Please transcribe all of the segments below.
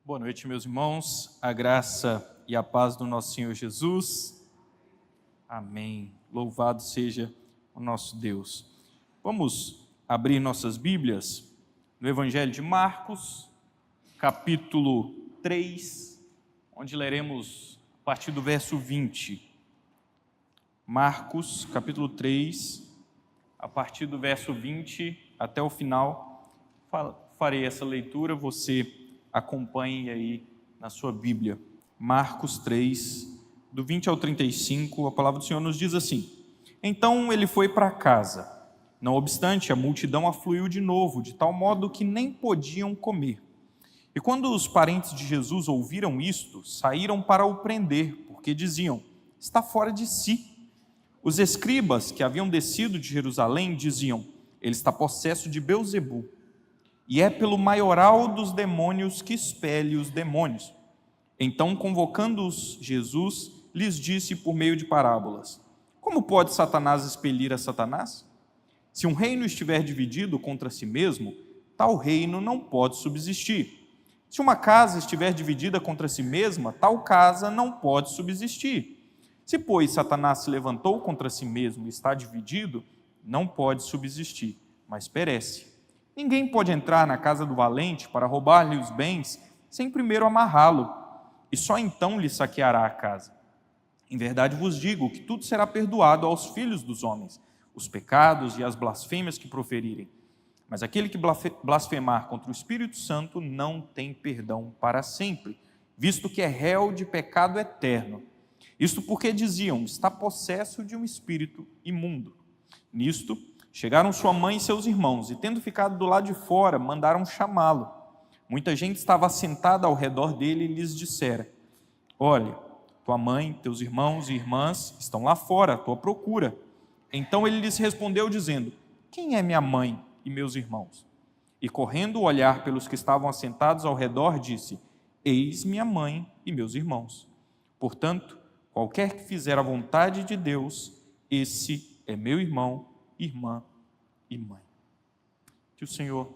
Boa noite, meus irmãos, a graça e a paz do nosso Senhor Jesus. Amém. Louvado seja o nosso Deus. Vamos abrir nossas Bíblias no Evangelho de Marcos, capítulo 3, onde leremos a partir do verso 20. Marcos, capítulo 3, a partir do verso 20 até o final, farei essa leitura, você acompanhe aí na sua Bíblia. Marcos 3, do 20 ao 35, a palavra do Senhor nos diz assim: Então ele foi para casa. Não obstante, a multidão afluiu de novo, de tal modo que nem podiam comer. E quando os parentes de Jesus ouviram isto, saíram para o prender, porque diziam: está fora de si. Os escribas que haviam descido de Jerusalém diziam: ele está possesso de Belzebu, e é pelo maioral dos demônios que expele os demônios. Então, convocando-os, Jesus lhes disse por meio de parábolas: Como pode Satanás expelir a Satanás? Se um reino estiver dividido contra si mesmo, tal reino não pode subsistir. Se uma casa estiver dividida contra si mesma, tal casa não pode subsistir. Se, pois, Satanás se levantou contra si mesmo e está dividido, não pode subsistir, mas perece. Ninguém pode entrar na casa do valente para roubar-lhe os bens, sem primeiro amarrá-lo, e só então lhe saqueará a casa. Em verdade vos digo que tudo será perdoado aos filhos dos homens, os pecados e as blasfêmias que proferirem. Mas aquele que blasfemar contra o Espírito Santo não tem perdão para sempre, visto que é réu de pecado eterno. Isto porque diziam: está possesso de um espírito imundo. Nisto, chegaram sua mãe e seus irmãos, e tendo ficado do lado de fora, mandaram chamá-lo. Muita gente estava assentada ao redor dele e lhes dissera: olha, tua mãe, teus irmãos e irmãs estão lá fora, à tua procura. Então ele lhes respondeu dizendo: quem é minha mãe e meus irmãos? E correndo o olhar pelos que estavam assentados ao redor, disse: eis minha mãe e meus irmãos. Portanto, qualquer que fizer a vontade de Deus, esse é meu irmão, irmã e mãe. Que o Senhor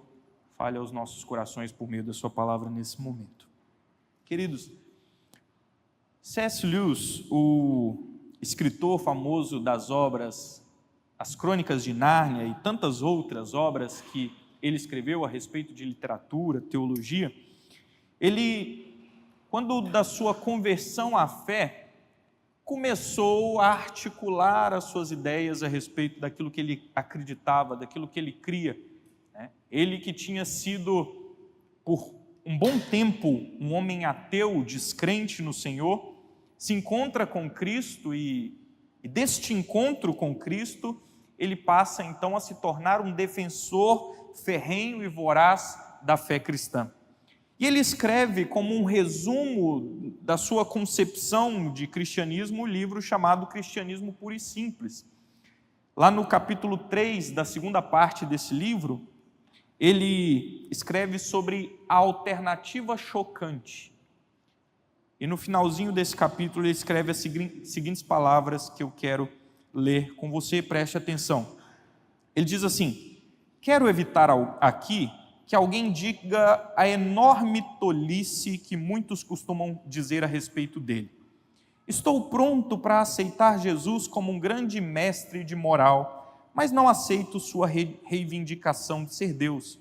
fale aos nossos corações por meio da sua palavra nesse momento. Queridos, C.S. Lewis, o escritor famoso das obras As Crônicas de Nárnia e tantas outras obras que ele escreveu a respeito de literatura, teologia, ele, quando da sua conversão à fé, começou a articular as suas ideias a respeito daquilo que ele acreditava, daquilo que ele cria. Ele que tinha sido, por um bom tempo, um homem ateu, descrente no Senhor, se encontra com Cristo e deste encontro com Cristo, ele passa então a se tornar um defensor ferrenho e voraz da fé cristã. E ele escreve como um resumo da sua concepção de cristianismo, um livro chamado Cristianismo Puro e Simples. Lá no capítulo 3 da segunda parte desse livro, ele escreve sobre a alternativa chocante. E no finalzinho desse capítulo ele escreve as seguintes palavras que eu quero ler com você, preste atenção. Ele diz assim: quero evitar aqui que alguém diga a enorme tolice que muitos costumam dizer a respeito dele. Estou pronto para aceitar Jesus como um grande mestre de moral, mas não aceito sua reivindicação de ser Deus.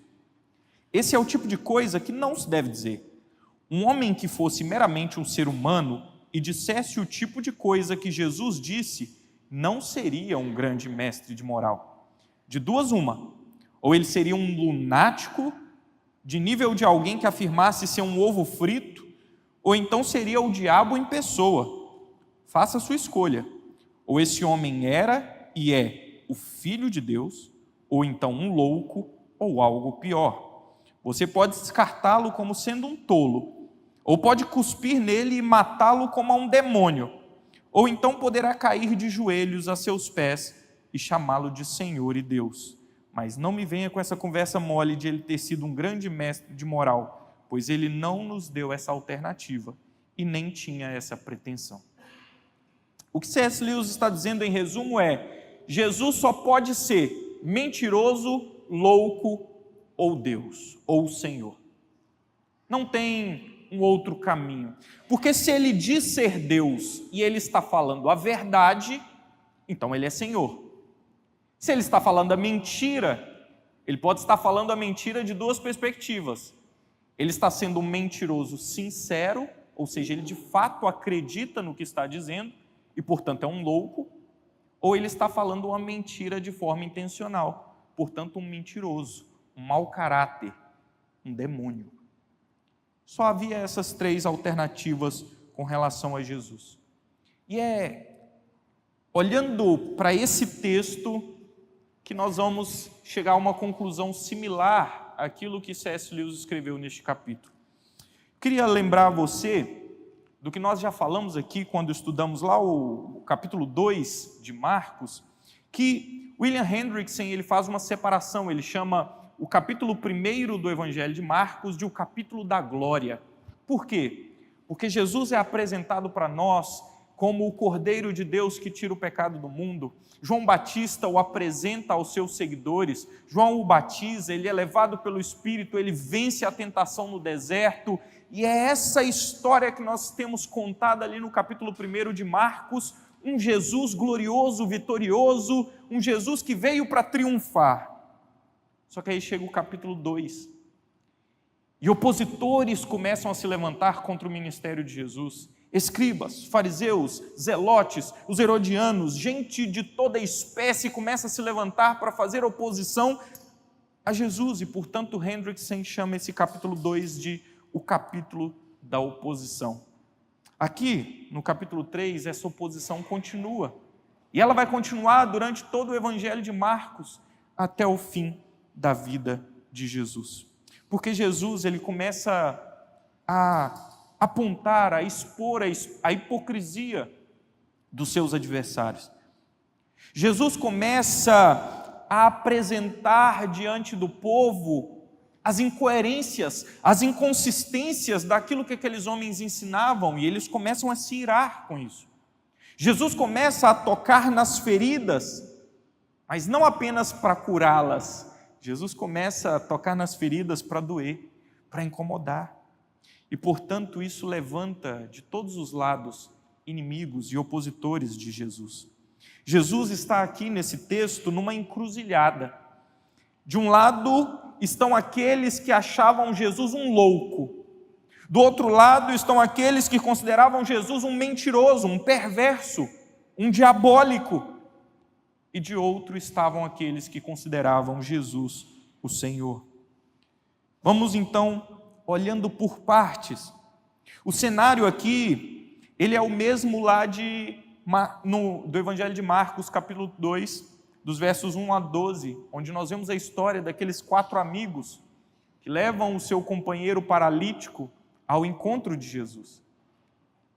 Esse é o tipo de coisa que não se deve dizer. Um homem que fosse meramente um ser humano e dissesse o tipo de coisa que Jesus disse, não seria um grande mestre de moral. De duas uma: ou ele seria um lunático, de nível de alguém que afirmasse ser um ovo frito, ou então seria o diabo em pessoa. Faça a sua escolha. Ou esse homem era e é o Filho de Deus, ou então um louco, ou algo pior. Você pode descartá-lo como sendo um tolo, ou pode cuspir nele e matá-lo como a um demônio, ou então poderá cair de joelhos a seus pés e chamá-lo de Senhor e Deus. Mas não me venha com essa conversa mole de ele ter sido um grande mestre de moral, pois ele não nos deu essa alternativa e nem tinha essa pretensão. O que C.S. Lewis está dizendo em resumo é: Jesus só pode ser mentiroso, louco ou Deus, ou Senhor. Não tem um outro caminho. Porque se ele diz ser Deus e ele está falando a verdade, então ele é Senhor. Se ele está falando a mentira, ele pode estar falando a mentira de duas perspectivas. Ele está sendo um mentiroso sincero, ou seja, ele de fato acredita no que está dizendo e, portanto, é um louco, ou ele está falando uma mentira de forma intencional, portanto, um mentiroso, um mau caráter, um demônio. Só havia essas três alternativas com relação a Jesus. E olhando para esse texto que nós vamos chegar a uma conclusão similar àquilo que C.S. Lewis escreveu neste capítulo. Queria lembrar você do que nós já falamos aqui quando estudamos lá o capítulo 2 de Marcos, que William Hendrickson ele faz uma separação, ele chama o capítulo 1 do Evangelho de Marcos de o capítulo da glória. Por quê? Porque Jesus é apresentado para nós como o Cordeiro de Deus que tira o pecado do mundo. João Batista o apresenta aos seus seguidores. João o batiza, ele é levado pelo Espírito, ele vence a tentação no deserto. E é essa história que nós temos contada ali no capítulo 1 de Marcos, um Jesus glorioso, vitorioso, um Jesus que veio para triunfar. Só que aí chega o capítulo 2, e opositores começam a se levantar contra o ministério de Jesus. Escribas, fariseus, zelotes, os herodianos, gente de toda espécie começa a se levantar para fazer oposição a Jesus, e portanto Hendrickson chama esse capítulo 2 de o capítulo da oposição. Aqui, no capítulo 3, essa oposição continua, e ela vai continuar durante todo o Evangelho de Marcos, até o fim da vida de Jesus. Porque Jesus, ele começa a apontar, a expor a hipocrisia dos seus adversários. Jesus começa a apresentar diante do povo as incoerências, as inconsistências daquilo que aqueles homens ensinavam, e eles começam a se irar com isso. Jesus começa a tocar nas feridas, mas não apenas para curá-las. Jesus começa a tocar nas feridas para doer, para incomodar. E, portanto, isso levanta de todos os lados inimigos e opositores de Jesus. Jesus está aqui nesse texto numa encruzilhada. De um lado estão aqueles que achavam Jesus um louco. Do outro lado estão aqueles que consideravam Jesus um mentiroso, um perverso, um diabólico. E de outro estavam aqueles que consideravam Jesus o Senhor. Vamos então olhando por partes. O cenário aqui, ele é o mesmo lá do Evangelho de Marcos, capítulo 2, dos versos 1 a 12, onde nós vemos a história daqueles 4 amigos que levam o seu companheiro paralítico ao encontro de Jesus.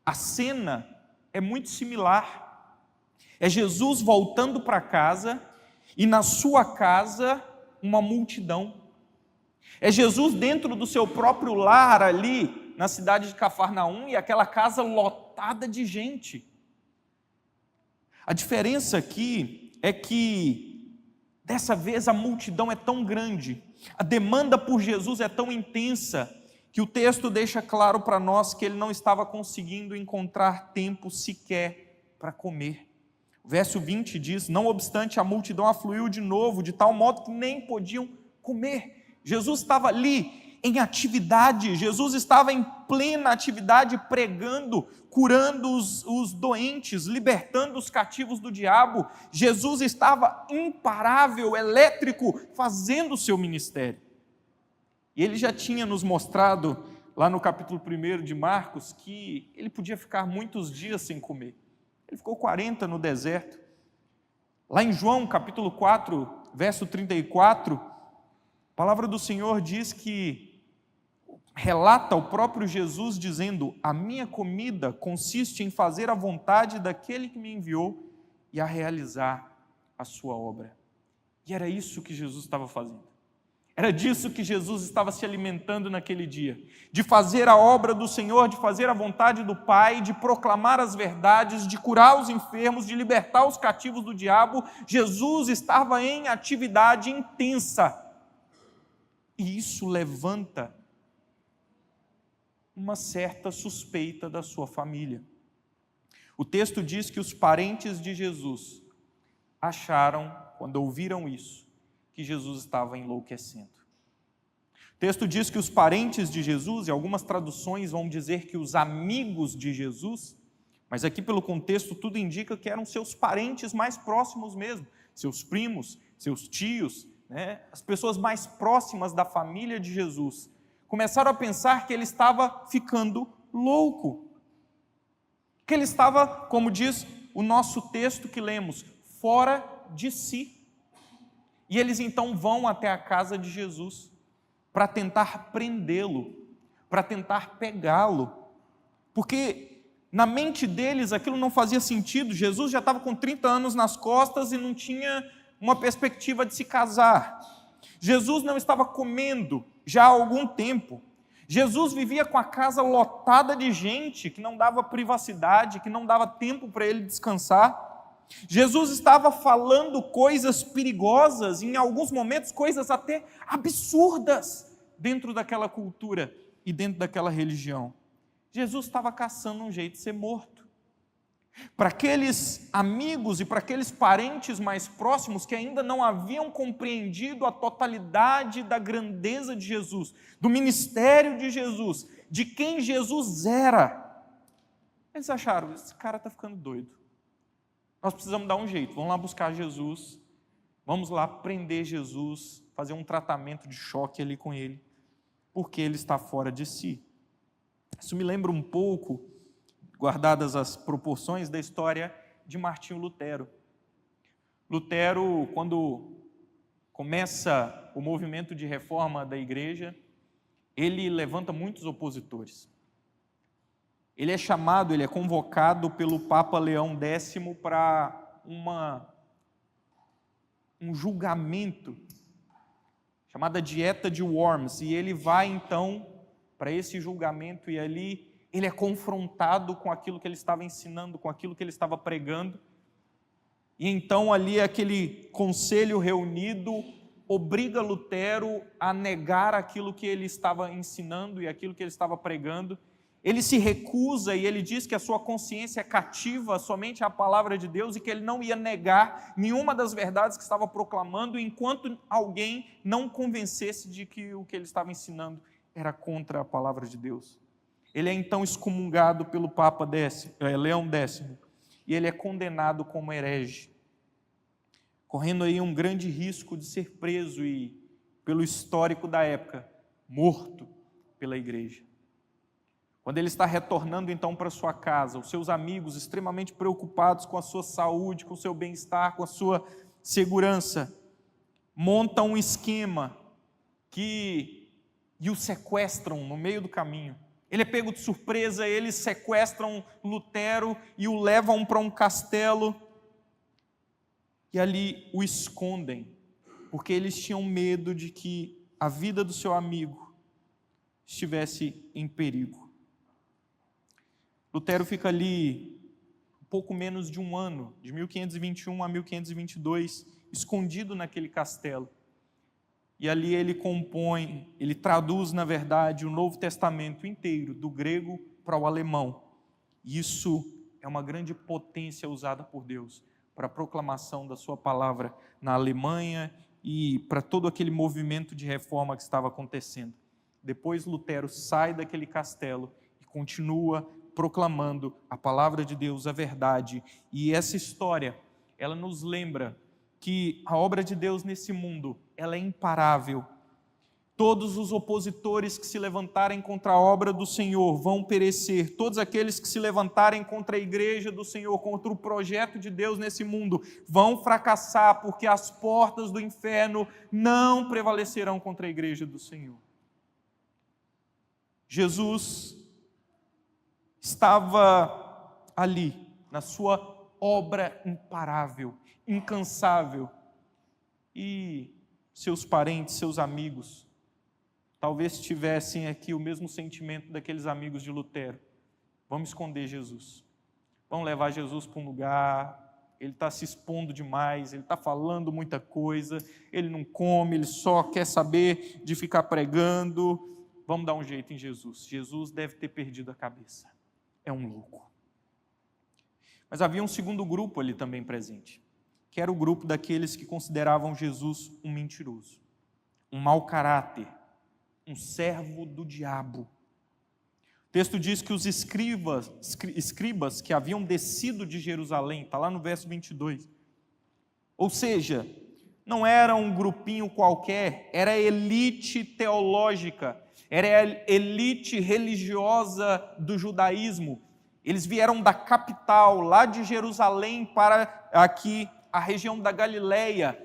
A cena é muito similar. É Jesus voltando para casa e na sua casa uma multidão. É Jesus dentro do seu próprio lar ali na cidade de Cafarnaum e aquela casa lotada de gente. A diferença aqui é que dessa vez a multidão é tão grande, a demanda por Jesus é tão intensa, que o texto deixa claro para nós que ele não estava conseguindo encontrar tempo sequer para comer. O verso 20 diz: não obstante, a multidão afluiu de novo, de tal modo que nem podiam comer. Jesus estava ali em atividade, Jesus estava em plena atividade, pregando, curando os doentes, libertando os cativos do diabo. Jesus estava imparável, elétrico, fazendo o seu ministério. E ele já tinha nos mostrado, lá no capítulo 1 de Marcos, que ele podia ficar muitos dias sem comer. Ele ficou 40 no deserto. Lá em João, capítulo 4, verso 34, a palavra do Senhor diz que, relata o próprio Jesus dizendo: a minha comida consiste em fazer a vontade daquele que me enviou e a realizar a sua obra. E era isso que Jesus estava fazendo. Era disso que Jesus estava se alimentando naquele dia, de fazer a obra do Senhor, de fazer a vontade do Pai, de proclamar as verdades, de curar os enfermos, de libertar os cativos do diabo. Jesus estava em atividade intensa. E isso levanta uma certa suspeita da sua família. O texto diz que os parentes de Jesus acharam, quando ouviram isso, que Jesus estava enlouquecendo. O texto diz que os parentes de Jesus, e algumas traduções vão dizer que os amigos de Jesus, mas aqui pelo contexto tudo indica que eram seus parentes mais próximos mesmo, seus primos, seus tios, as pessoas mais próximas da família de Jesus, começaram a pensar que ele estava ficando louco, que ele estava, como diz o nosso texto que lemos, fora de si. E eles então vão até a casa de Jesus para tentar prendê-lo, para tentar pegá-lo, porque na mente deles aquilo não fazia sentido. Jesus já estava com 30 anos nas costas e não tinha uma perspectiva de se casar. Jesus não estava comendo já há algum tempo. Jesus vivia com a casa lotada de gente, que não dava privacidade, que não dava tempo para ele descansar. Jesus estava falando coisas perigosas, em alguns momentos coisas até absurdas dentro daquela cultura e dentro daquela religião. Jesus estava caçando um jeito de ser morto. Para aqueles amigos e para aqueles parentes mais próximos que ainda não haviam compreendido a totalidade da grandeza de Jesus, do ministério de Jesus, de quem Jesus era, eles acharam, esse cara está ficando doido. Nós precisamos dar um jeito, vamos lá buscar Jesus, vamos lá prender Jesus, fazer um tratamento de choque ali com ele, porque ele está fora de si. Isso me lembra um pouco, guardadas as proporções, da história de Martinho Lutero. Lutero, quando começa o movimento de reforma da igreja, ele levanta muitos opositores. Ele é chamado, ele é convocado pelo Papa Leão X para um julgamento, chamada Dieta de Worms, e ele vai então para esse julgamento, e ali ele é confrontado com aquilo que ele estava ensinando, com aquilo que ele estava pregando, e então ali aquele conselho reunido obriga Lutero a negar aquilo que ele estava ensinando e aquilo que ele estava pregando. Ele se recusa e ele diz que a sua consciência é cativa somente à palavra de Deus e que ele não ia negar nenhuma das verdades que estava proclamando enquanto alguém não convencesse de que o que ele estava ensinando era contra a palavra de Deus. Ele é então excomungado pelo Papa Leão X e ele é condenado como herege, correndo aí um grande risco de ser preso e, pelo histórico da época, morto pela igreja. Quando ele está retornando então para sua casa, os seus amigos extremamente preocupados com a sua saúde, com o seu bem-estar, com a sua segurança, montam um esquema e o sequestram no meio do caminho. Ele é pego de surpresa, eles sequestram Lutero e o levam para um castelo e ali o escondem, porque eles tinham medo de que a vida do seu amigo estivesse em perigo. Lutero fica ali um pouco menos de um ano, de 1521 a 1522, escondido naquele castelo. E ali ele compõe, ele traduz, na verdade, o Novo Testamento inteiro, do grego para o alemão. Isso é uma grande potência usada por Deus para a proclamação da sua palavra na Alemanha e para todo aquele movimento de reforma que estava acontecendo. Depois Lutero sai daquele castelo e continua proclamando a palavra de Deus, a verdade. E essa história, ela nos lembra que a obra de Deus nesse mundo, ela é imparável. Todos os opositores que se levantarem contra a obra do Senhor vão perecer. Todos aqueles que se levantarem contra a igreja do Senhor, contra o projeto de Deus nesse mundo, vão fracassar, porque as portas do inferno não prevalecerão contra a igreja do Senhor. Jesus estava ali, na sua obra imparável, incansável, e seus parentes, seus amigos, talvez tivessem aqui o mesmo sentimento daqueles amigos de Lutero. Vamos esconder Jesus, vamos levar Jesus para um lugar, ele está se expondo demais, ele está falando muita coisa, ele não come, ele só quer saber de ficar pregando, vamos dar um jeito em Jesus. Jesus deve ter perdido a cabeça. É um louco. Mas havia um segundo grupo ali também presente, que era o grupo daqueles que consideravam Jesus um mentiroso, um mau caráter, um servo do diabo. O texto diz que os escribas que haviam descido de Jerusalém, está lá no verso 22, ou seja, não era um grupinho qualquer, era a elite teológica, era a elite religiosa do judaísmo. Eles vieram da capital, lá de Jerusalém, para aqui, a região da Galileia.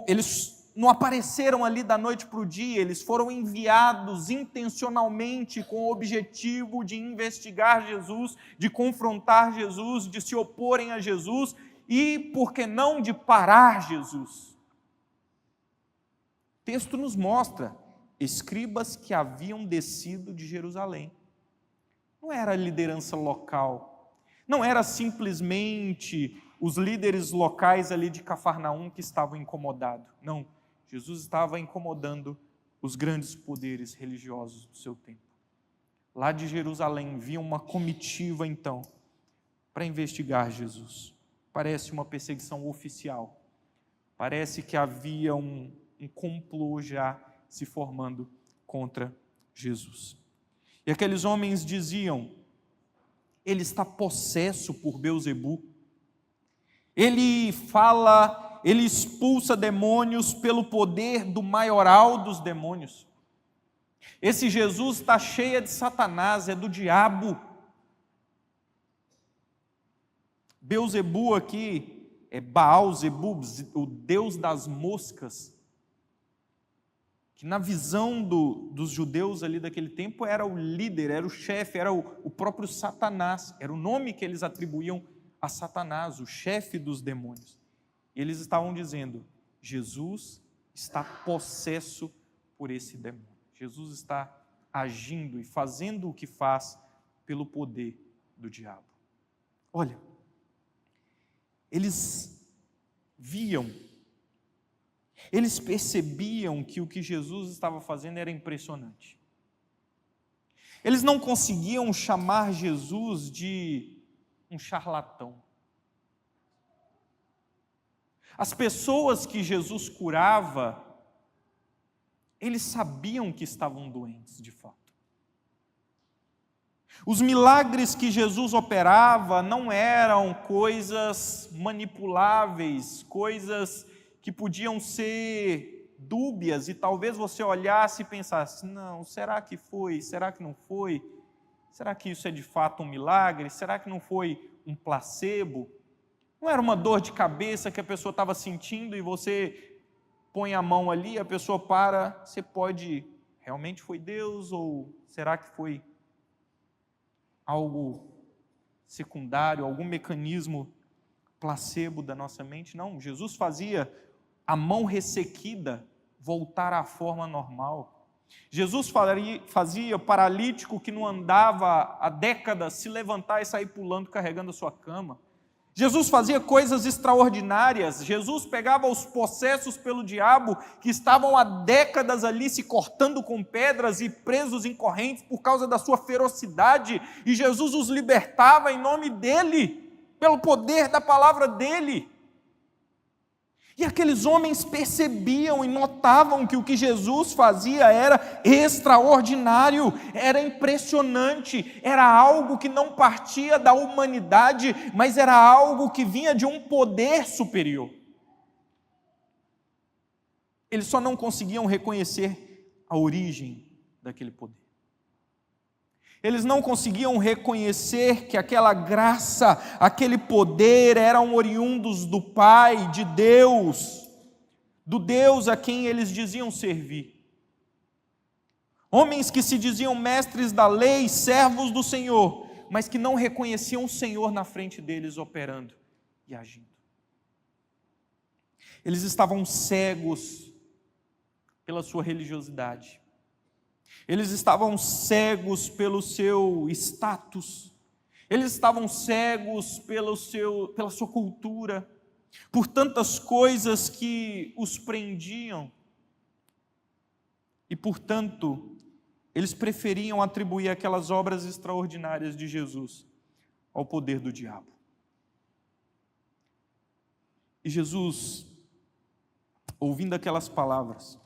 Eles não apareceram ali da noite para o dia, eles foram enviados intencionalmente com o objetivo de investigar Jesus, de confrontar Jesus, de se oporem a Jesus e, por que não, de parar Jesus. O texto nos mostra escribas que haviam descido de Jerusalém. Não era a liderança local, não era simplesmente os líderes locais ali de Cafarnaum que estavam incomodados. Não, Jesus estava incomodando os grandes poderes religiosos do seu tempo. Lá de Jerusalém vinha uma comitiva então para investigar Jesus. Parece uma perseguição oficial, parece que havia um complô já se formando contra Jesus. E aqueles homens diziam: ele está possesso por Beelzebu, ele fala, ele expulsa demônios pelo poder do maioral dos demônios. Esse Jesus está cheio de Satanás, é do diabo. Beelzebu aqui é Baal-zebub, o deus das moscas, que na visão dos judeus ali daquele tempo era o líder, era o chefe, era o próprio Satanás, era o nome que eles atribuíam a Satanás, o chefe dos demônios. E eles estavam dizendo: Jesus está possesso por esse demônio. Jesus está agindo e fazendo o que faz pelo poder do diabo. Olha, eles viam, eles percebiam que o que Jesus estava fazendo era impressionante. Eles não conseguiam chamar Jesus de um charlatão. As pessoas que Jesus curava, eles sabiam que estavam doentes de fato. Os milagres que Jesus operava não eram coisas manipuláveis, coisas que podiam ser dúbias, e talvez você olhasse e pensasse: não, será que foi? Será que não foi? Será que isso é de fato um milagre? Será que não foi um placebo? Não era uma dor de cabeça que a pessoa estava sentindo e você põe a mão ali, a pessoa para, você pode, realmente foi Deus ou será que foi algo secundário, algum mecanismo placebo da nossa mente? Não, Jesus fazia a mão ressequida voltar à forma normal. Jesus fazia o paralítico que não andava há décadas se levantar e sair pulando, carregando a sua cama. Jesus fazia coisas extraordinárias. Jesus pegava os possessos pelo diabo que estavam há décadas ali se cortando com pedras e presos em correntes por causa da sua ferocidade, e Jesus os libertava em nome dele, pelo poder da palavra dele. E aqueles homens percebiam e notavam que o que Jesus fazia era extraordinário, era impressionante, era algo que não partia da humanidade, mas era algo que vinha de um poder superior. Eles só não conseguiam reconhecer a origem daquele poder. Eles não conseguiam reconhecer que aquela graça, aquele poder eram oriundos do Pai, de Deus, do Deus a quem eles diziam servir. Homens que se diziam mestres da lei, servos do Senhor, mas que não reconheciam o Senhor na frente deles operando e agindo. Eles estavam cegos pela sua religiosidade. Eles estavam cegos pelo seu status, eles estavam cegos pela sua cultura, por tantas coisas que os prendiam, e portanto, Eles preferiam atribuir aquelas obras extraordinárias de Jesus ao poder do diabo. E Jesus, ouvindo aquelas palavras,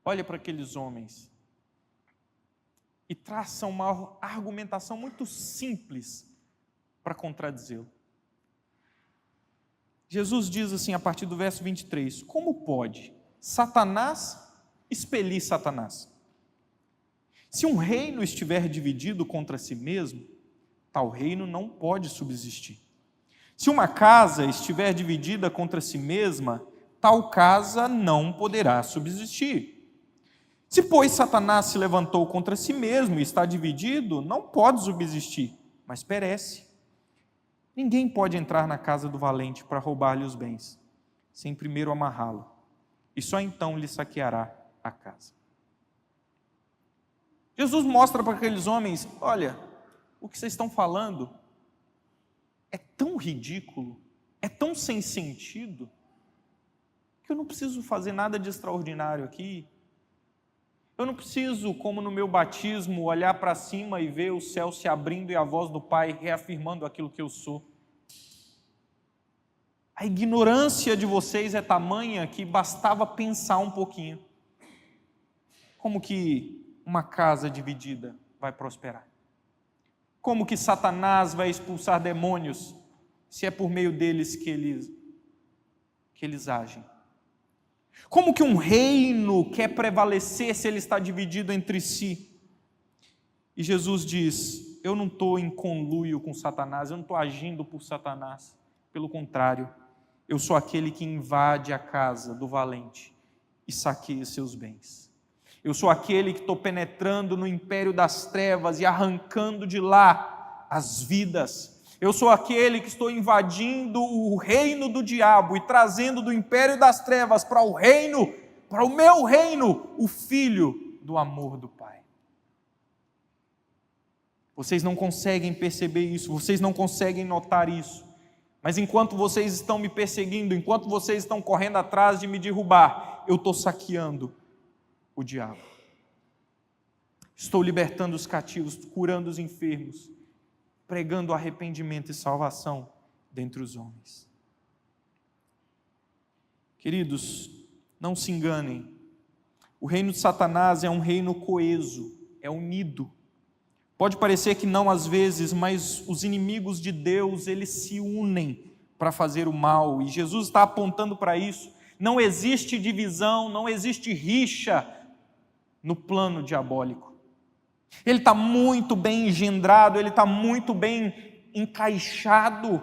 olha para aqueles homens e traça uma argumentação muito simples para contradizê-lo. Jesus diz assim, a partir do verso 23, como pode Satanás expelir Satanás? Se um reino estiver dividido contra si mesmo, tal reino não pode subsistir. Se uma casa estiver dividida contra si mesma, tal casa não poderá subsistir. Se, pois, Satanás se levantou contra si mesmo e está dividido, não pode subsistir, mas perece. Ninguém pode entrar na casa do valente para roubar-lhe os bens, sem primeiro amarrá-lo, e só então lhe saqueará a casa. Jesus mostra para aqueles homens, olha, o que vocês estão falando é tão ridículo, é tão sem sentido, que eu não preciso fazer nada de extraordinário aqui. Eu não preciso, como no meu batismo, olhar para cima e ver o céu se abrindo e a voz do Pai reafirmando aquilo que eu sou. A ignorância de vocês é tamanha que bastava pensar um pouquinho. Como que uma casa dividida vai prosperar? Como que Satanás vai expulsar demônios, se é por meio deles que eles agem? Como que um reino quer prevalecer se ele está dividido entre si? E Jesus diz, eu não estou em conluio com Satanás, eu não estou agindo por Satanás. Pelo contrário, eu sou aquele que invade a casa do valente e saqueia seus bens. Eu sou aquele que estou penetrando no império das trevas e arrancando de lá as vidas. Eu sou aquele que estou invadindo o reino do diabo e trazendo do império das trevas para o meu reino, o Filho do amor do Pai. Vocês não conseguem perceber isso, vocês não conseguem notar isso, mas enquanto vocês estão me perseguindo, enquanto vocês estão correndo atrás de me derrubar, eu estou saqueando o diabo. Estou libertando os cativos, curando os enfermos, pregando arrependimento e salvação dentre os homens. Queridos, não se enganem, o reino de Satanás é um reino coeso, é unido. Pode parecer que não às vezes, mas os inimigos de Deus, eles se unem para fazer o mal, e Jesus está apontando para isso. Não existe divisão, não existe rixa no plano diabólico. Ele está muito bem engendrado, ele está muito bem encaixado.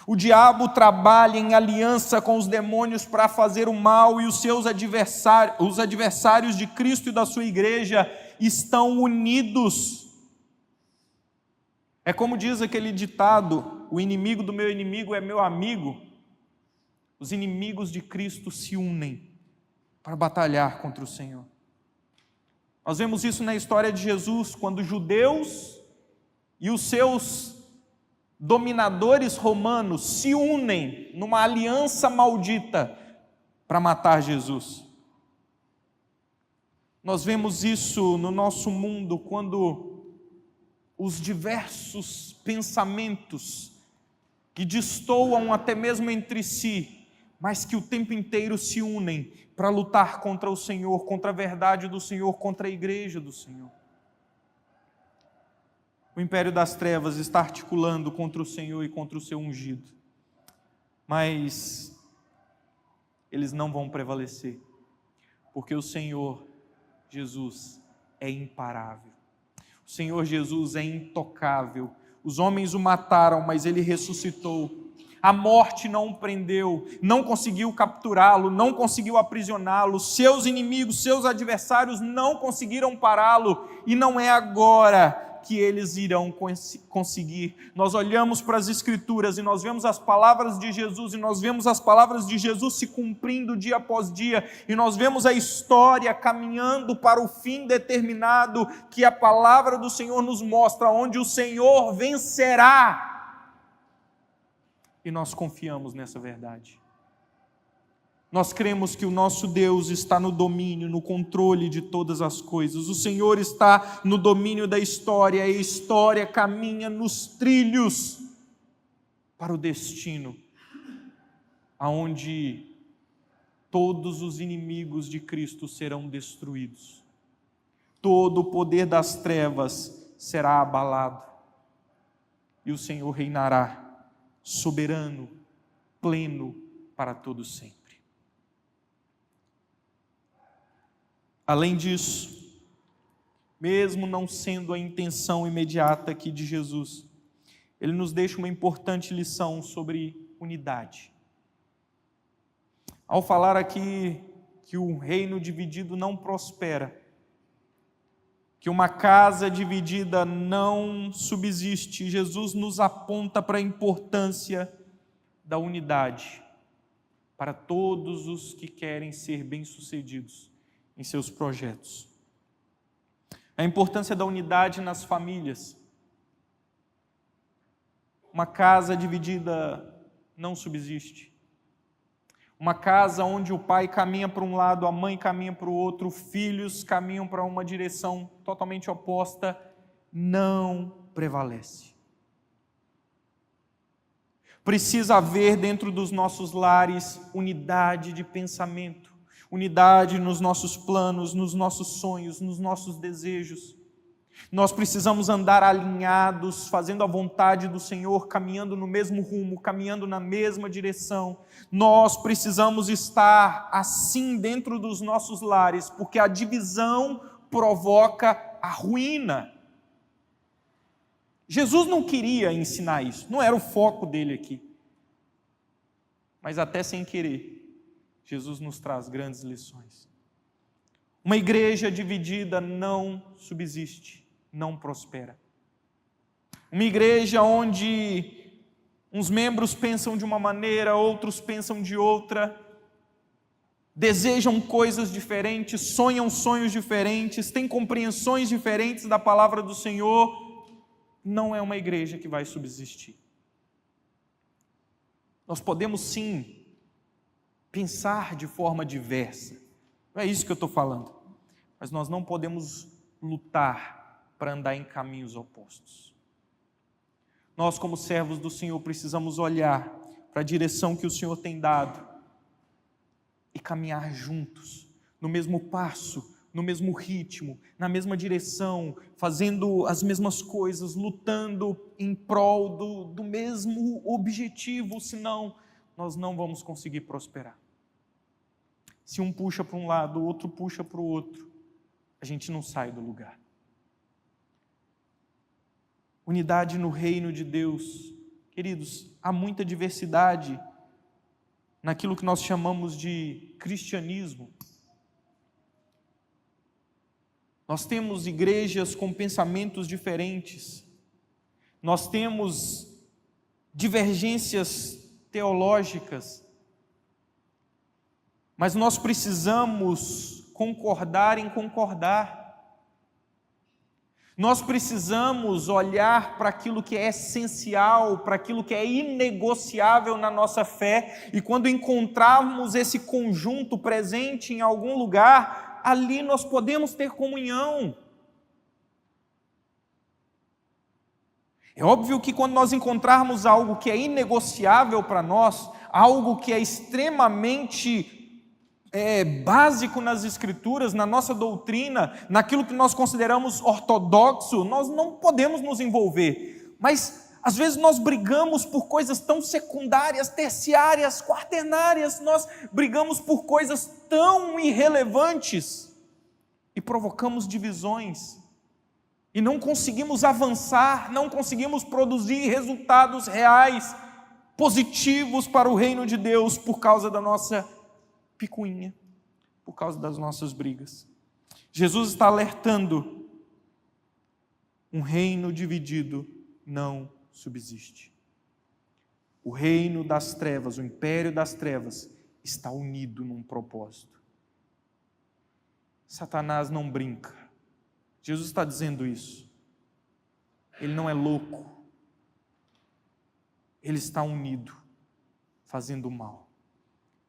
O diabo trabalha em aliança com os demônios para fazer o mal, e os seus adversários, os adversários de Cristo e da sua igreja, estão unidos. É como diz aquele ditado, o inimigo do meu inimigo é meu amigo. Os inimigos de Cristo se unem para batalhar contra o Senhor. Nós vemos isso na história de Jesus, quando os judeus e os seus dominadores romanos se unem numa aliança maldita para matar Jesus. Nós vemos isso no nosso mundo, quando os diversos pensamentos que destoam até mesmo entre si, mas que o tempo inteiro se unem para lutar contra o Senhor, contra a verdade do Senhor, contra a igreja do Senhor. O império das trevas está articulando contra o Senhor e contra o seu ungido, mas eles não vão prevalecer, porque o Senhor Jesus é imparável, o Senhor Jesus é intocável. Os homens o mataram, mas ele ressuscitou. A morte não o prendeu, não conseguiu capturá-lo, não conseguiu aprisioná-lo, seus inimigos, seus adversários não conseguiram pará-lo, e não é agora que eles irão conseguir. Nós olhamos para as Escrituras e nós vemos as palavras de Jesus, e nós vemos as palavras de Jesus se cumprindo dia após dia, e nós vemos a história caminhando para o fim determinado, que a palavra do Senhor nos mostra, onde o Senhor vencerá. E nós confiamos nessa verdade. Nós cremos que o nosso Deus está no domínio, no controle de todas as coisas. O Senhor está no domínio da história, e a história caminha nos trilhos para o destino, aonde todos os inimigos de Cristo serão destruídos. Todo o poder das trevas será abalado. E o Senhor reinará soberano, pleno para todo sempre. Além disso, mesmo não sendo a intenção imediata aqui de Jesus, ele nos deixa uma importante lição sobre unidade. Ao falar aqui que o reino dividido não prospera, que uma casa dividida não subsiste, Jesus nos aponta para a importância da unidade para todos os que querem ser bem-sucedidos em seus projetos. A importância da unidade nas famílias. Uma casa dividida não subsiste. Uma casa onde o pai caminha para um lado, a mãe caminha para o outro, filhos caminham para uma direção totalmente oposta, não prevalece. Precisa haver dentro dos nossos lares unidade de pensamento, unidade nos nossos planos, nos nossos sonhos, nos nossos desejos. Nós precisamos andar alinhados, fazendo a vontade do Senhor, caminhando no mesmo rumo, caminhando na mesma direção. Nós precisamos estar assim dentro dos nossos lares, porque a divisão provoca a ruína. Jesus não queria ensinar isso, não era o foco dele aqui. Mas até sem querer, Jesus nos traz grandes lições. Uma igreja dividida não subsiste, não prospera. Uma igreja onde uns membros pensam de uma maneira, outros pensam de outra, desejam coisas diferentes, sonham sonhos diferentes, têm compreensões diferentes da palavra do Senhor, não é uma igreja que vai subsistir. Nós podemos sim pensar de forma diversa, não é isso que eu estou falando, mas nós não podemos lutar para andar em caminhos opostos. Nós, como servos do Senhor, precisamos olhar para a direção que o Senhor tem dado e caminhar juntos, no mesmo passo, no mesmo ritmo, na mesma direção, fazendo as mesmas coisas, lutando em prol do mesmo objetivo, senão nós não vamos conseguir prosperar. Se um puxa para um lado, o outro puxa para o outro, a gente não sai do lugar. Unidade no reino de Deus. Queridos, há muita diversidade naquilo que nós chamamos de cristianismo. Nós temos igrejas com pensamentos diferentes. Nós temos divergências teológicas. Mas nós precisamos concordar em concordar. Nós precisamos olhar para aquilo que é essencial, para aquilo que é inegociável na nossa fé, e quando encontrarmos esse conjunto presente em algum lugar, ali nós podemos ter comunhão. É óbvio que quando nós encontrarmos algo que é inegociável para nós, algo que é extremamente básico nas Escrituras, na nossa doutrina, naquilo que nós consideramos ortodoxo, nós não podemos nos envolver. Mas às vezes nós brigamos por coisas tão secundárias, terciárias, quaternárias, nós brigamos por coisas tão irrelevantes e provocamos divisões. E não conseguimos avançar, não conseguimos produzir resultados reais, positivos para o reino de Deus por causa da nossa picuinha, por causa das nossas brigas. Jesus está alertando: um reino dividido não subsiste. O reino das trevas, o império das trevas, está unido num propósito. Satanás não brinca. Jesus está dizendo isso. Ele não é louco. Ele está unido, fazendo mal.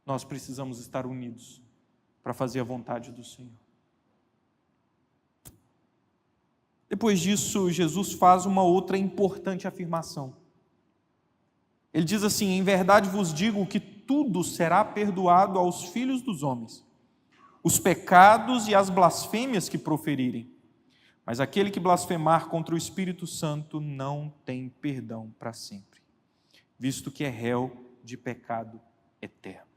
nós precisamos estar unidos para fazer a vontade do Senhor. Depois disso, Jesus faz uma outra importante afirmação. Ele diz assim: em verdade vos digo que tudo será perdoado aos filhos dos homens, os pecados e as blasfêmias que proferirem. Mas aquele que blasfemar contra o Espírito Santo não tem perdão para sempre, visto que é réu de pecado eterno.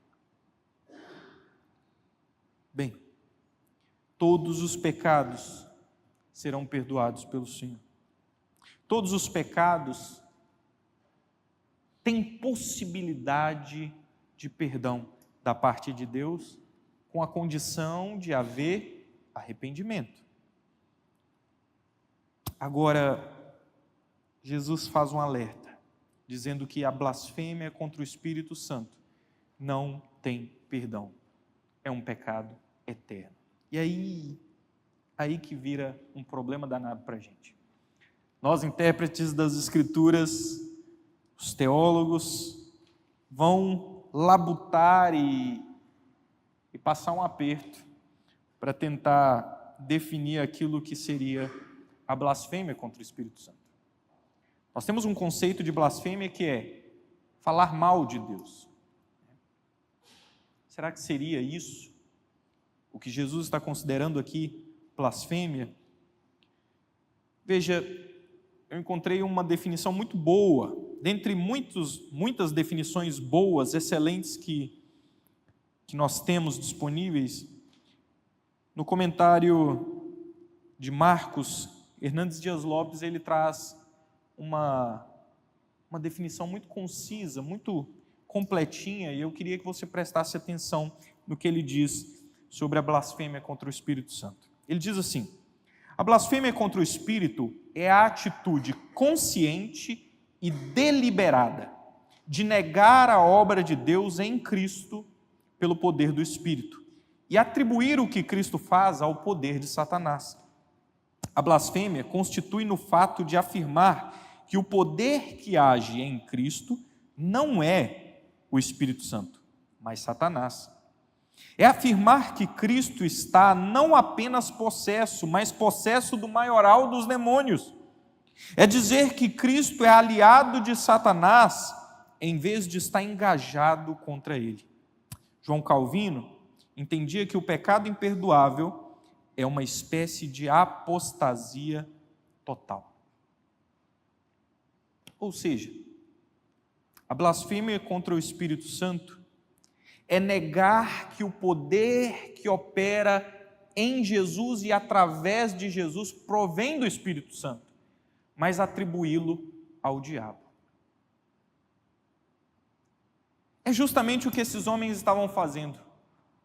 Bem, todos os pecados serão perdoados pelo Senhor. Todos os pecados têm possibilidade de perdão da parte de Deus, com a condição de haver arrependimento. Agora, Jesus faz um alerta, dizendo que a blasfêmia contra o Espírito Santo não tem perdão. É um pecado eterno. E aí que vira um problema danado para a gente. Nós, intérpretes das Escrituras, os teólogos, vão labutar e passar um aperto para tentar definir aquilo que seria a blasfêmia contra o Espírito Santo. Nós temos um conceito de blasfêmia que é falar mal de Deus. Será que seria isso o que Jesus está considerando aqui blasfêmia? Veja, eu encontrei uma definição muito boa, dentre muitas definições boas, excelentes que nós temos disponíveis. No comentário de Marcos, Hernandes Dias Lopes, ele traz uma definição muito concisa, muito completinha, e eu queria que você prestasse atenção no que ele diz sobre a blasfêmia contra o Espírito Santo. Ele diz assim: a blasfêmia contra o Espírito é a atitude consciente e deliberada de negar a obra de Deus em Cristo pelo poder do Espírito e atribuir o que Cristo faz ao poder de Satanás. A blasfêmia constitui no fato de afirmar que o poder que age em Cristo não é o Espírito Santo, mas Satanás. É afirmar que Cristo está não apenas possesso, mas possesso do maioral dos demônios. É dizer que Cristo é aliado de Satanás, em vez de estar engajado contra ele. João Calvino entendia que o pecado imperdoável é uma espécie de apostasia total. Ou seja, a blasfêmia contra o Espírito Santo é negar que o poder que opera em Jesus e através de Jesus provém do Espírito Santo, mas atribuí-lo ao diabo. É justamente o que esses homens estavam fazendo.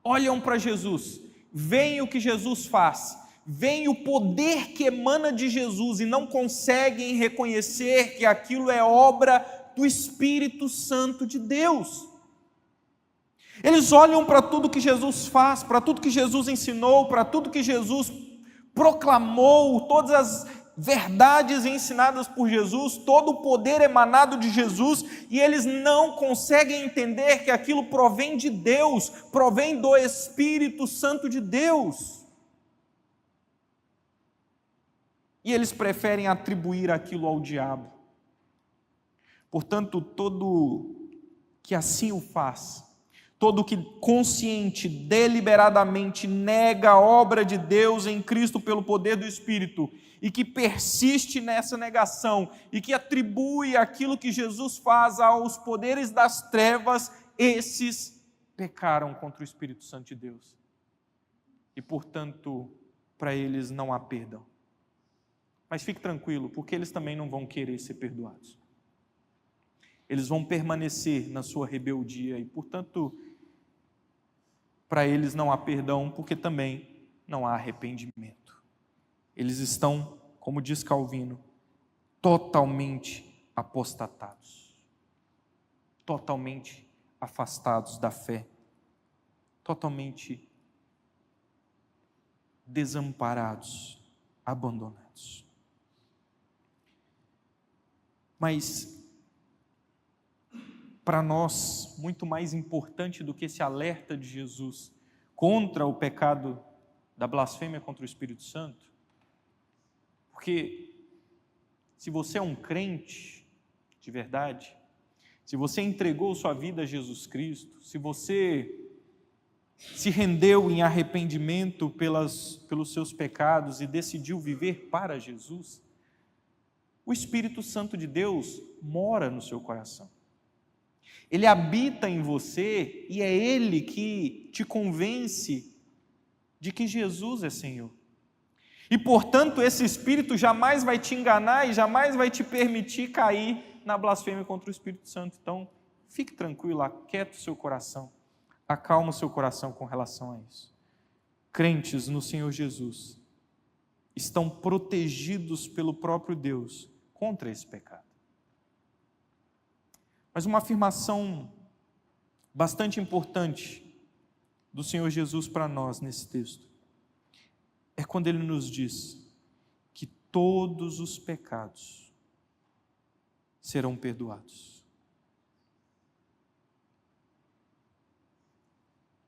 Olham para Jesus, veem o que Jesus faz, veem o poder que emana de Jesus e não conseguem reconhecer que aquilo é obra do Espírito Santo de Deus. Eles olham para tudo que Jesus faz, para tudo que Jesus ensinou, para tudo que Jesus proclamou, todas as verdades ensinadas por Jesus, todo o poder emanado de Jesus, e eles não conseguem entender que aquilo provém de Deus, provém do Espírito Santo de Deus. E eles preferem atribuir aquilo ao diabo. Portanto, todo que assim o faz, todo que consciente, deliberadamente nega a obra de Deus em Cristo pelo poder do Espírito, e que persiste nessa negação, e que atribui aquilo que Jesus faz aos poderes das trevas, esses pecaram contra o Espírito Santo de Deus. E, portanto, para eles não há perdão. Mas fique tranquilo, porque eles também não vão querer ser perdoados. Eles vão permanecer na sua rebeldia e, portanto, para eles não há perdão, porque também não há arrependimento. Eles estão, como diz Calvino, totalmente apostatados, totalmente afastados da fé, totalmente desamparados, abandonados. Mas para nós, muito mais importante do que esse alerta de Jesus contra o pecado da blasfêmia contra o Espírito Santo, porque se você é um crente de verdade, se você entregou sua vida a Jesus Cristo, se você se rendeu em arrependimento pelos seus pecados e decidiu viver para Jesus, o Espírito Santo de Deus mora no seu coração. Ele habita em você e é Ele que te convence de que Jesus é Senhor. E, portanto, esse Espírito jamais vai te enganar e jamais vai te permitir cair na blasfêmia contra o Espírito Santo. Então, fique tranquilo, aquieta o seu coração, acalma o seu coração com relação a isso. Crentes no Senhor Jesus estão protegidos pelo próprio Deus contra esse pecado. Mas uma afirmação bastante importante do Senhor Jesus para nós nesse texto é quando Ele nos diz que todos os pecados serão perdoados.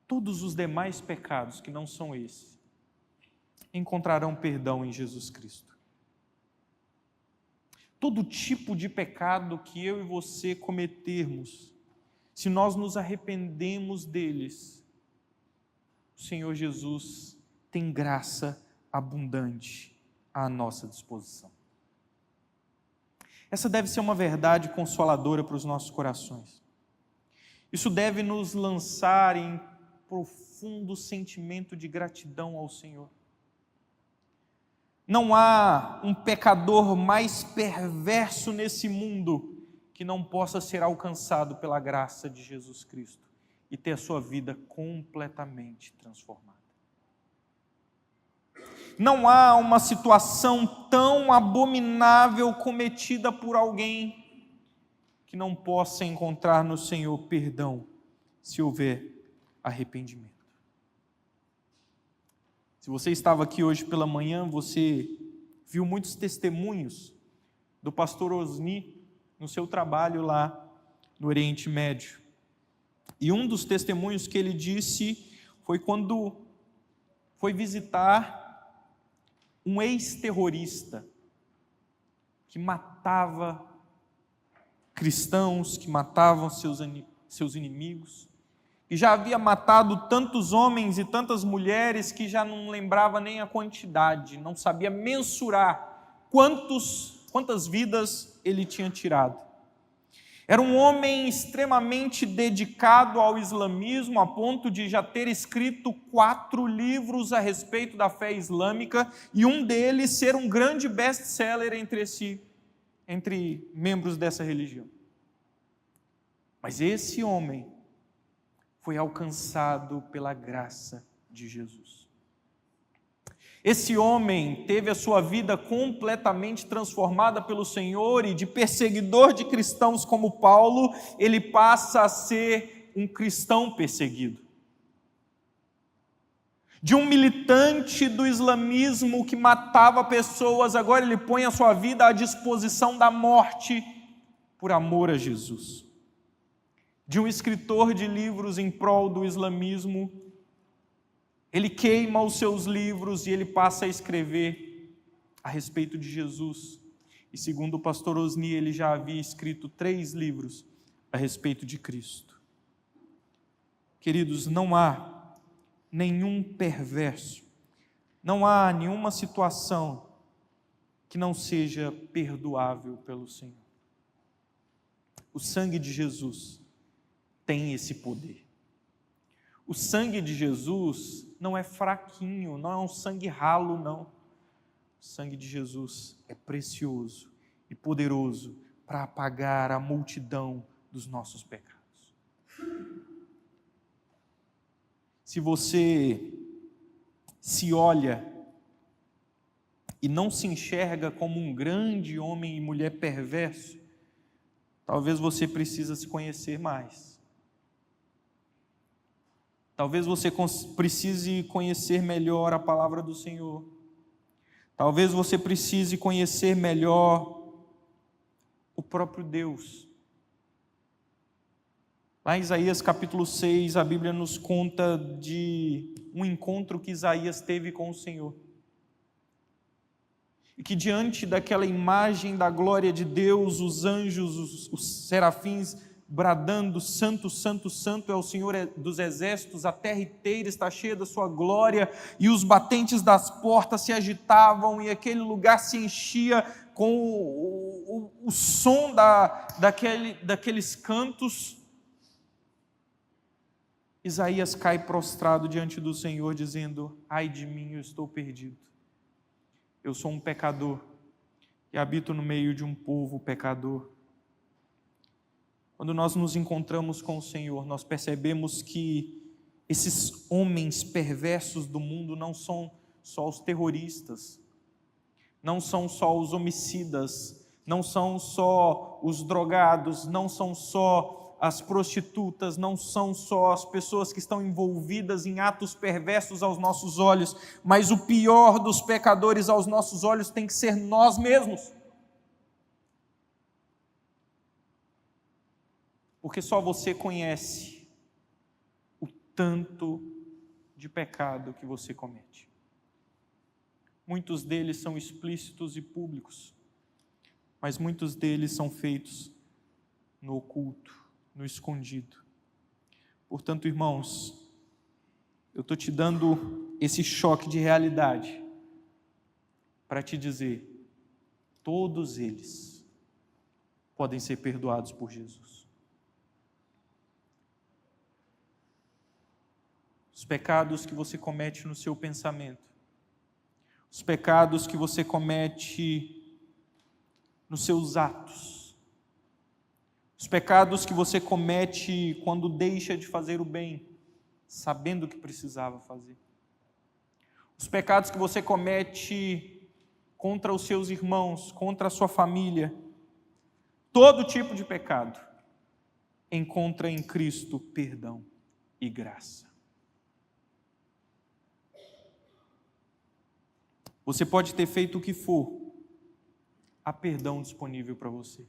Todos os demais pecados que não são esses encontrarão perdão em Jesus Cristo. Todo tipo de pecado que eu e você cometermos, se nós nos arrependemos deles, o Senhor Jesus tem graça abundante à nossa disposição. Essa deve ser uma verdade consoladora para os nossos corações. Isso deve nos lançar em profundo sentimento de gratidão ao Senhor. Não há um pecador mais perverso nesse mundo que não possa ser alcançado pela graça de Jesus Cristo e ter a sua vida completamente transformada. Não há uma situação tão abominável cometida por alguém que não possa encontrar no Senhor perdão, se houver arrependimento. Se você estava aqui hoje pela manhã, você viu muitos testemunhos do pastor Osni no seu trabalho lá no Oriente Médio. E um dos testemunhos que ele disse foi quando foi visitar um ex-terrorista que matava cristãos, que matavam seus inimigos, e já havia matado tantos homens e tantas mulheres que já não lembrava nem a quantidade, não sabia mensurar quantas vidas ele tinha tirado. Era um homem extremamente dedicado ao islamismo, a ponto de já ter escrito 4 livros a respeito da fé islâmica, e um deles ser um grande best-seller entre membros dessa religião. Mas esse homem foi alcançado pela graça de Jesus. Esse homem teve a sua vida completamente transformada pelo Senhor, e de perseguidor de cristãos como Paulo, ele passa a ser um cristão perseguido. De um militante do islamismo que matava pessoas, agora ele põe a sua vida à disposição da morte por amor a Jesus. De um escritor de livros em prol do islamismo, ele queima os seus livros e ele passa a escrever a respeito de Jesus. E segundo o pastor Osni, ele já havia escrito 3 livros a respeito de Cristo. Queridos, não há nenhum perverso, não há nenhuma situação que não seja perdoável pelo Senhor. O sangue de Jesus tem esse poder. O sangue de Jesus não é fraquinho, não é um sangue ralo, não. O sangue de Jesus é precioso e poderoso para apagar a multidão dos nossos pecados. Se você se olha e não se enxerga como um grande homem e mulher perverso, talvez você precise se conhecer mais. Talvez você precise conhecer melhor a palavra do Senhor. Talvez você precise conhecer melhor o próprio Deus. Lá em Isaías capítulo 6, a Bíblia nos conta de um encontro que Isaías teve com o Senhor. E que diante daquela imagem da glória de Deus, os anjos, os serafins bradando, santo, santo, santo é o Senhor dos exércitos, a terra inteira está cheia da sua glória, e os batentes das portas se agitavam, e aquele lugar se enchia com o som daqueles cantos. Isaías cai prostrado diante do Senhor, dizendo: ai de mim, eu estou perdido. Eu sou um pecador e habito no meio de um povo pecador. Quando nós nos encontramos com o Senhor, nós percebemos que esses homens perversos do mundo não são só os terroristas, não são só os homicidas, não são só os drogados, não são só as prostitutas, não são só as pessoas que estão envolvidas em atos perversos aos nossos olhos, mas o pior dos pecadores aos nossos olhos tem que ser nós mesmos. Porque só você conhece o tanto de pecado que você comete. Muitos deles são explícitos e públicos, mas muitos deles são feitos no oculto, no escondido. Portanto, irmãos, eu estou te dando esse choque de realidade para te dizer: todos eles podem ser perdoados por Jesus. Os pecados que você comete no seu pensamento, os pecados que você comete nos seus atos, os pecados que você comete quando deixa de fazer o bem, sabendo que precisava fazer, os pecados que você comete contra os seus irmãos, contra a sua família, todo tipo de pecado encontra em Cristo perdão e graça. Você pode ter feito o que for, há perdão disponível para você.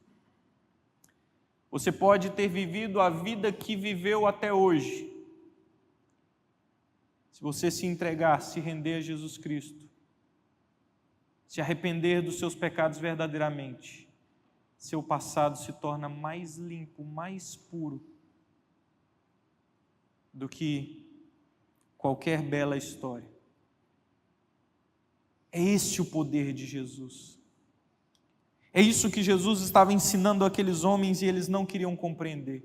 Você pode ter vivido a vida que viveu até hoje. Se você se entregar, se render a Jesus Cristo, se arrepender dos seus pecados verdadeiramente, seu passado se torna mais limpo, mais puro do que qualquer bela história. É esse o poder de Jesus. É isso que Jesus estava ensinando àqueles homens e eles não queriam compreender.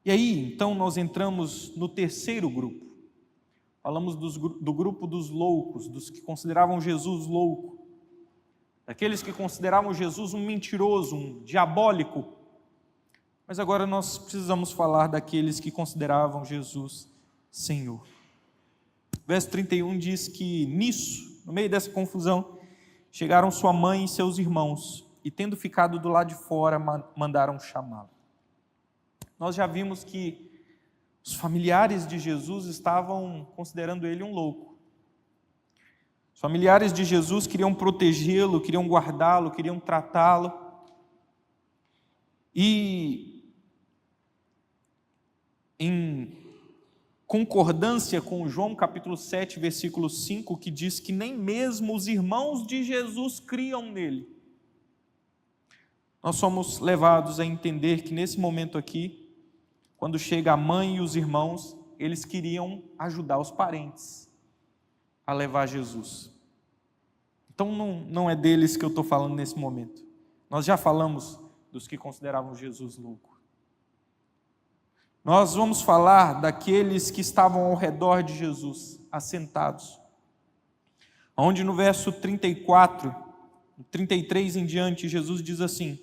E aí, então, nós entramos no terceiro grupo. Falamos do grupo dos loucos, dos que consideravam Jesus louco, daqueles que consideravam Jesus um mentiroso, um diabólico. Mas agora nós precisamos falar daqueles que consideravam Jesus Senhor. Verso 31 diz que nisso, no meio dessa confusão, chegaram sua mãe e seus irmãos, e tendo ficado do lado de fora, mandaram chamá-lo. Nós já vimos que os familiares de Jesus estavam considerando ele um louco. Os familiares de Jesus queriam protegê-lo, queriam guardá-lo, queriam tratá-lo. E em concordância com João capítulo 7, versículo 5, que diz que nem mesmo os irmãos de Jesus criam nele. Nós somos levados a entender que nesse momento aqui, quando chega a mãe e os irmãos, eles queriam ajudar os parentes a levar Jesus. Então não é deles que eu estou falando nesse momento. Nós já falamos dos que consideravam Jesus louco. Nós vamos falar daqueles que estavam ao redor de Jesus, assentados. Onde no verso 34, 33 em diante, Jesus diz assim: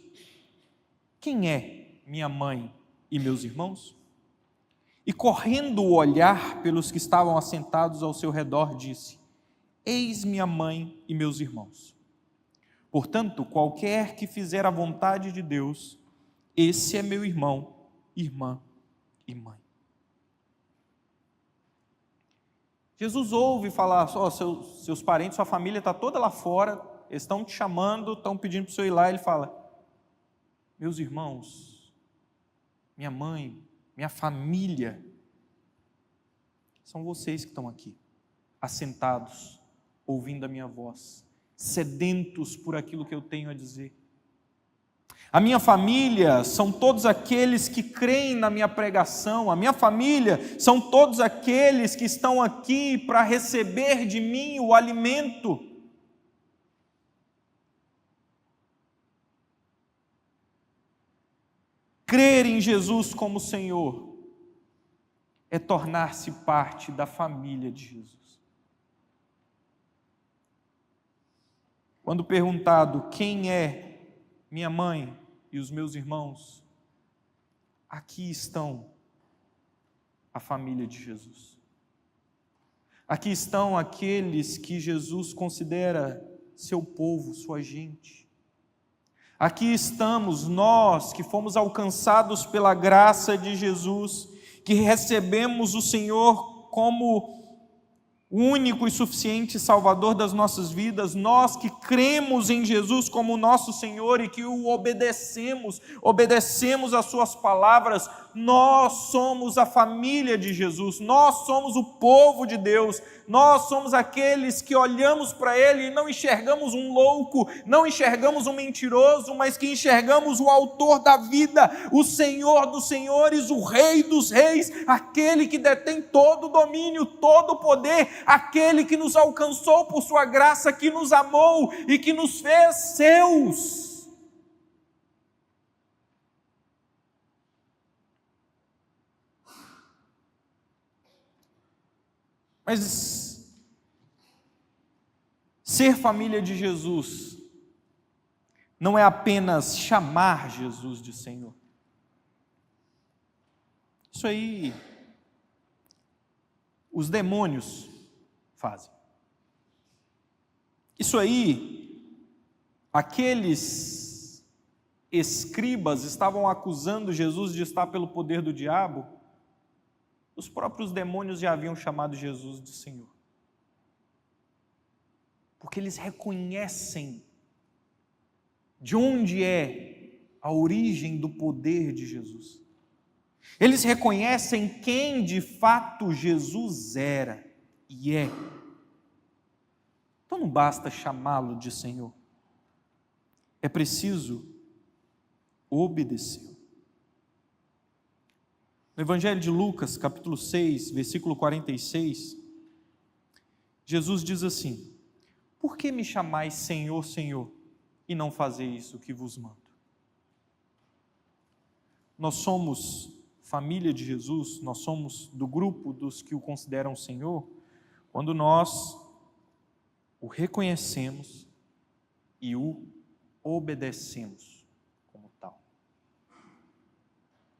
quem é minha mãe e meus irmãos? E correndo o olhar pelos que estavam assentados ao seu redor, disse: eis minha mãe e meus irmãos. Portanto, qualquer que fizer a vontade de Deus, esse é meu irmão, irmã e mãe. Jesus ouve falar: seus parentes, sua família está toda lá fora, eles estão te chamando, estão pedindo para o senhor ir lá. Ele fala: meus irmãos, minha mãe, minha família, são vocês que estão aqui, assentados, ouvindo a minha voz, sedentos por aquilo que eu tenho a dizer. A minha família são todos aqueles que creem na minha pregação, a minha família são todos aqueles que estão aqui para receber de mim o alimento. Crer em Jesus como Senhor é tornar-se parte da família de Jesus. Quando perguntado quem é minha mãe e os meus irmãos, aqui estão a família de Jesus. Aqui estão aqueles que Jesus considera seu povo, sua gente. Aqui estamos nós que fomos alcançados pela graça de Jesus, que recebemos o Senhor como o único e suficiente Salvador das nossas vidas, nós que cremos em Jesus como nosso Senhor e que o obedecemos às suas palavras, nós somos a família de Jesus, nós somos o povo de Deus, nós somos aqueles que olhamos para Ele e não enxergamos um louco, não enxergamos um mentiroso, mas que enxergamos o autor da vida, o Senhor dos senhores, o Rei dos reis, aquele que detém todo o domínio, todo o poder, aquele que nos alcançou por sua graça, que nos amou e que nos fez seus. Mas ser família de Jesus não é apenas chamar Jesus de Senhor. Isso aí os demônios fazem. Isso aí aqueles escribas estavam acusando Jesus de estar pelo poder do diabo. Os próprios demônios já haviam chamado Jesus de Senhor. Porque eles reconhecem de onde é a origem do poder de Jesus. Eles reconhecem quem de fato Jesus era e é. Então não basta chamá-lo de Senhor. É preciso obedecer. No Evangelho de Lucas, capítulo 6, versículo 46, Jesus diz assim: por que me chamais Senhor, Senhor, e não fazeis o que vos mando? Nós somos família de Jesus, nós somos do grupo dos que o consideram Senhor, quando nós o reconhecemos e o obedecemos.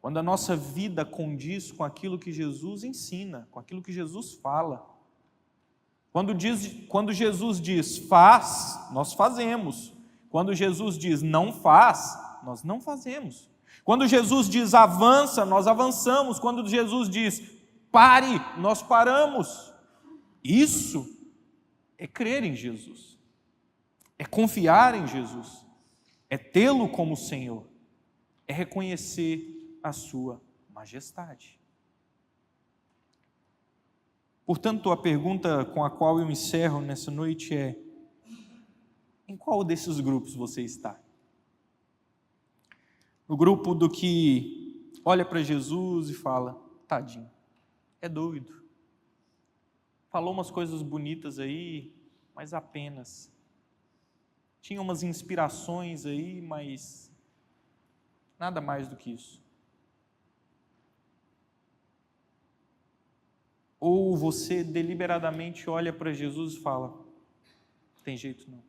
Quando a nossa vida condiz com aquilo que Jesus ensina, com aquilo que Jesus fala. Quando Jesus diz faz, nós fazemos. Quando Jesus diz não faz, nós não fazemos. Quando Jesus diz avança, nós avançamos. Quando Jesus diz pare, nós paramos. Isso é crer em Jesus. É confiar em Jesus. É tê-lo como Senhor. É reconhecer a sua majestade. Portanto, a pergunta com a qual eu encerro nessa noite é: em qual desses grupos você está? No grupo do que olha para Jesus e fala, tadinho, é doido, falou umas coisas bonitas aí, mas apenas, tinha umas inspirações aí, mas nada mais do que isso. Ou você deliberadamente olha para Jesus e fala, tem jeito não,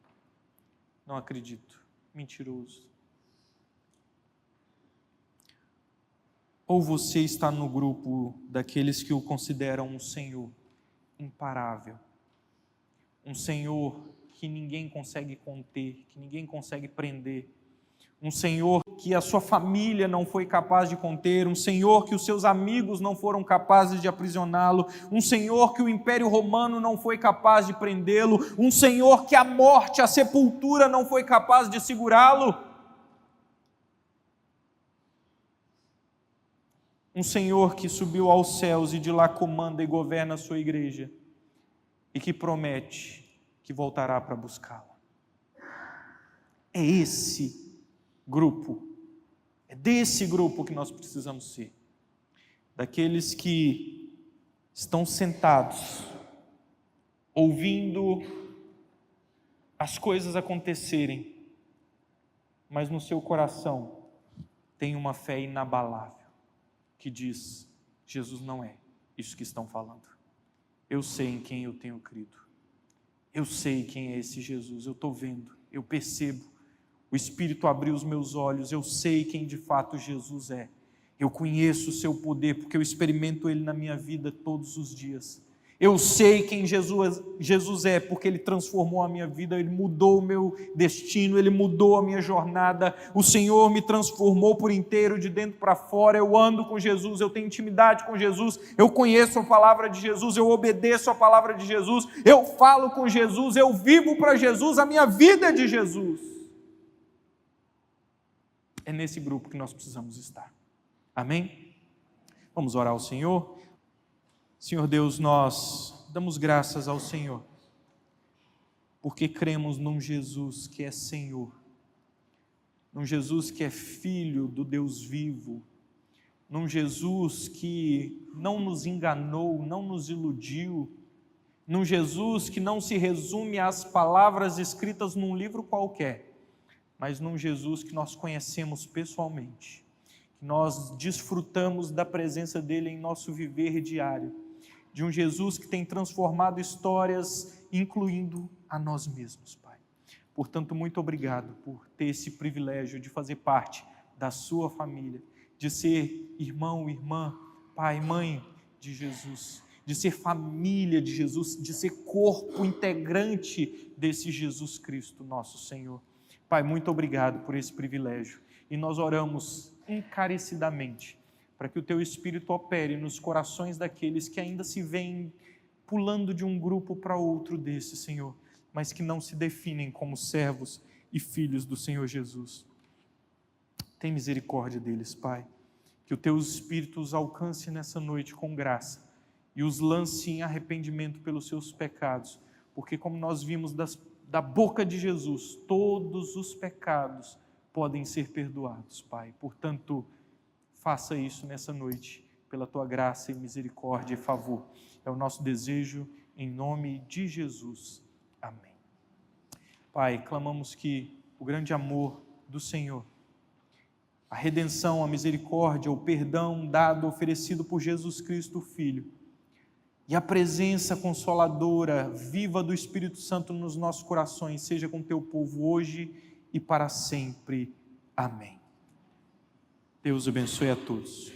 não acredito, mentiroso. Ou você está no grupo daqueles que o consideram um Senhor imparável, um Senhor que ninguém consegue conter, que ninguém consegue prender, um Senhor que a sua família não foi capaz de conter, um Senhor que os seus amigos não foram capazes de aprisioná-lo, um Senhor que o Império Romano não foi capaz de prendê-lo, um Senhor que a morte, a sepultura não foi capaz de segurá-lo. Um Senhor que subiu aos céus e de lá comanda e governa a sua igreja e que promete que voltará para buscá-la. É esse grupo, é desse grupo que nós precisamos ser. Daqueles que estão sentados, ouvindo as coisas acontecerem, mas no seu coração tem uma fé inabalável, que diz: Jesus não é isso que estão falando. Eu sei em quem eu tenho crido. Eu sei quem é esse Jesus. Eu estou vendo, eu percebo. O Espírito abriu os meus olhos. Eu sei quem de fato Jesus é. Eu conheço o seu poder, porque eu experimento ele na minha vida todos os dias. Eu sei quem Jesus é, porque Ele transformou a minha vida, Ele mudou o meu destino, Ele mudou a minha jornada. O Senhor me transformou por inteiro, de dentro para fora. Eu ando com Jesus, eu tenho intimidade com Jesus, eu conheço a palavra de Jesus, eu obedeço a palavra de Jesus, eu falo com Jesus, eu vivo para Jesus, a minha vida é de Jesus. É nesse grupo que nós precisamos estar. Amém? Vamos orar ao Senhor. Senhor Deus, nós damos graças ao Senhor, porque cremos num Jesus que é Senhor, num Jesus que é Filho do Deus vivo, num Jesus que não nos enganou, não nos iludiu, num Jesus que não se resume às palavras escritas num livro qualquer, mas num Jesus que nós conhecemos pessoalmente, que nós desfrutamos da presença dEle em nosso viver diário, de um Jesus que tem transformado histórias, incluindo a nós mesmos, Pai. Portanto, muito obrigado por ter esse privilégio de fazer parte da sua família, de ser irmão, irmã, pai, mãe de Jesus, de ser família de Jesus, de ser corpo integrante desse Jesus Cristo, nosso Senhor. Pai, muito obrigado por esse privilégio. E nós oramos encarecidamente para que o Teu Espírito opere nos corações daqueles que ainda se veem pulando de um grupo para outro desse, Senhor, mas que não se definem como servos e filhos do Senhor Jesus. Tem misericórdia deles, Pai, que o Teu Espírito os alcance nessa noite com graça e os lance em arrependimento pelos seus pecados, porque como nós vimos da boca de Jesus, todos os pecados podem ser perdoados, Pai. Portanto, faça isso nessa noite, pela Tua graça e misericórdia e favor. É o nosso desejo, em nome de Jesus. Amém. Pai, clamamos que o grande amor do Senhor, a redenção, a misericórdia, o perdão dado, oferecido por Jesus Cristo, o Filho, e a presença consoladora, viva do Espírito Santo nos nossos corações, seja com Teu povo hoje e para sempre. Amém. Deus abençoe a todos.